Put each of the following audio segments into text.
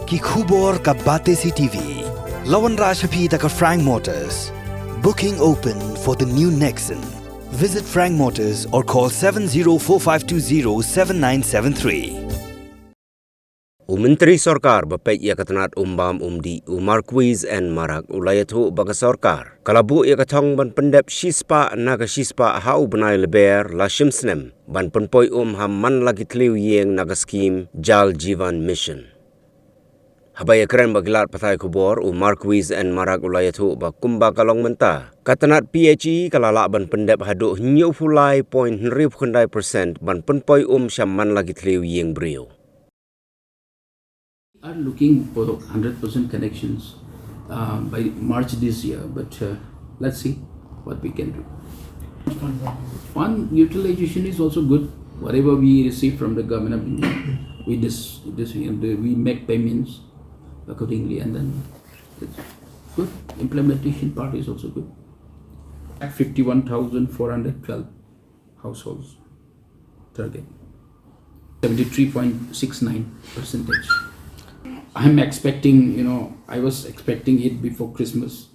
कि khubor ka bate si TV. Lawan Rashapi taka Frank Motors. Booking open for the new Nexon. Visit Frank Motors or call 7045207973. Menteri Sorkar bapet ia katanat umbam umdi Marquis and Marak ulayatu baga Sorkar. Kalabu ia Thong ban pendep shispa naga shispa hau benai Lber la shimsnem ban Pynpoi hamman lagi Thliew Ïing naga skim Jal Jivan Mission. Habaya keren bagilat patai kubor Marquis and Marak ulayatu ba kumba kalong menta. Katanat PHE kalala ban pendep haduk nyau fulai point 100% ban Pynpoi syamman lagi Thliew Ïing brio. Are looking for 100% connections by March this year, but let's see what we can do. Fund utilization is also good. Whatever we receive from the government of India, we make payments accordingly, and then it's good. Implementation part is also good. 51,412 households target, 73.69%. I'm expecting, I was expecting it before Christmas,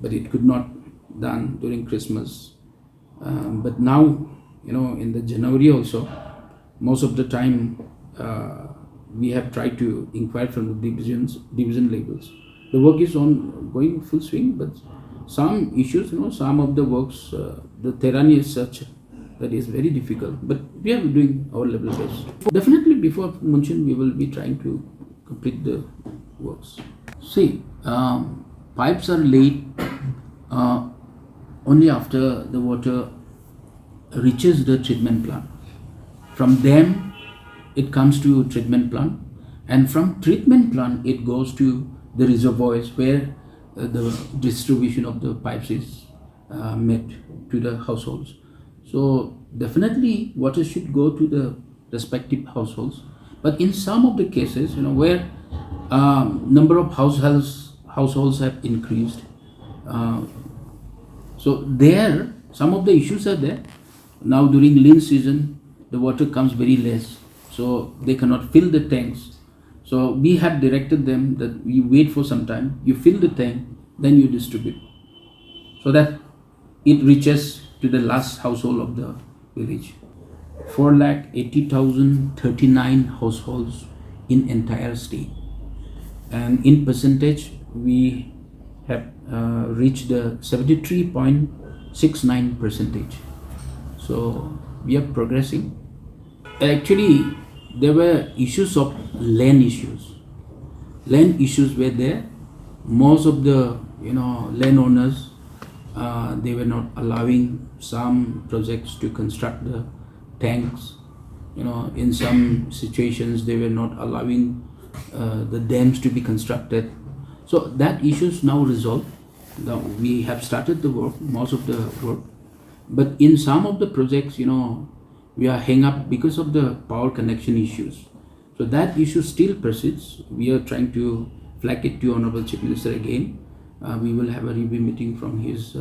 but it could not done during Christmas. But now, in the January also, most of the time we have tried to inquire from the division levels. The work is on going full swing, but some issues, some of the works, the terrain is such that is very difficult. But we are doing our level best. Definitely before monsoon, we will be trying to complete the works. See, pipes are laid only after the water reaches the treatment plant. From them, it comes to treatment plant, and from treatment plant, it goes to the reservoirs where the distribution of the pipes is made to the households. So definitely, water should go to the respective households. But in some of the cases, where number of households have increased, so there some of the issues are there. Now during lean season, the water comes very less, so they cannot fill the tanks. So we have directed them that you wait for some time, you fill the tank, then you distribute, so that it reaches to the last household of the village. 4,80,039 households in entire state, and in percentage we have reached the 73.69%. So we are progressing. Actually, there were issues of land issues. Land issues were there. Most of the landowners, they were not allowing some projects to construct the tanks. In some situations they were not allowing the dams to be constructed. So that issue is now resolved. Now we have started the work, most of the work, but in some of the projects, we are hung up because of the power connection issues. So that issue still persists. We are trying to flag it to Honorable Chief Minister again. We will have a review meeting from his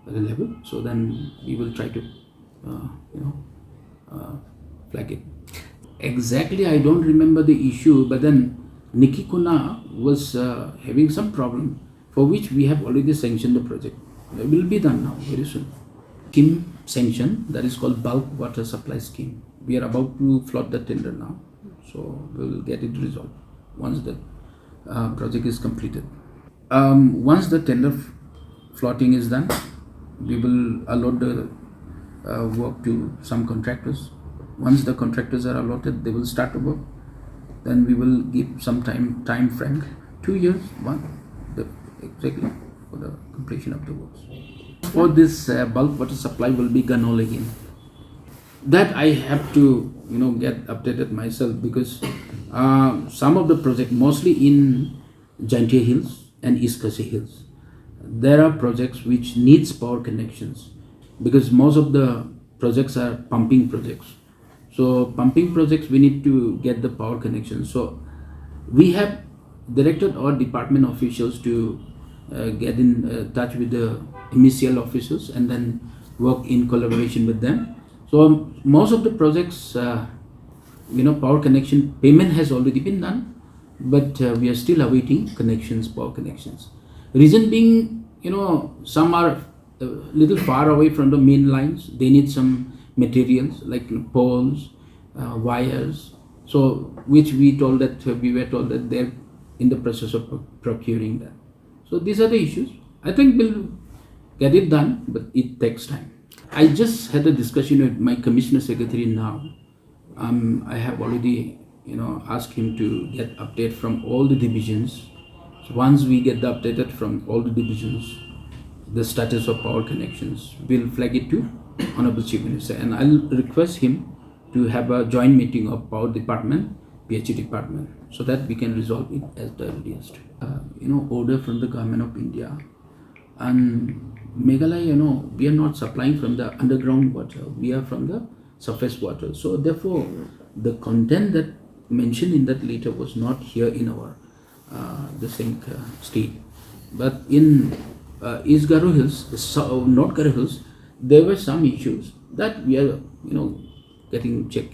level. So then we will try to flag it. Exactly, I don't remember the issue, but then Nikikuna was having some problem, for which we have already sanctioned the project. It will be done now very soon. Scheme sanction, that is called bulk water supply scheme. We are about to float the tender now, so we will get it resolved once the project is completed. Once the tender floating is done, we will allot the work to some contractors. Once the contractors are allotted, they will start the work. Then we will give some time frame, 2 years, exactly for the completion of the works. For this bulk water supply will be Ganol again. That I have to get updated myself, because some of the project, mostly in Jaintia Hills and East Khasi Hills, there are projects which needs power connections, because most of the projects are pumping projects. So pumping projects, we need to get the power connection. So we have directed our department officials to get in touch with the MCL officers and then work in collaboration with them. So most of the projects, power connection payment has already been done, but we are still awaiting connections, power connections. Reason being, some are a little far away from the main lines. They need some materials like poles, wires. So which we were told that they're in the process of procuring that. So these are the issues. I think we'll get it done, but it takes time. I just had a discussion with my commissioner secretary now. I have already, asked him to get update from all the divisions. So once we get the updated from all the divisions, the status of power connections, we'll flag it to Honorable Chief Minister, and I'll request him to have a joint meeting of Power Department, PHE Department, so that we can resolve it as the earliest. Order from the Government of India. And Meghalaya, we are not supplying from the underground water, we are from the surface water. So therefore, the content that mentioned in that letter was not here in our the same state. But in East Garo Hills, North Garo Hills, there were some issues that we are, getting checked.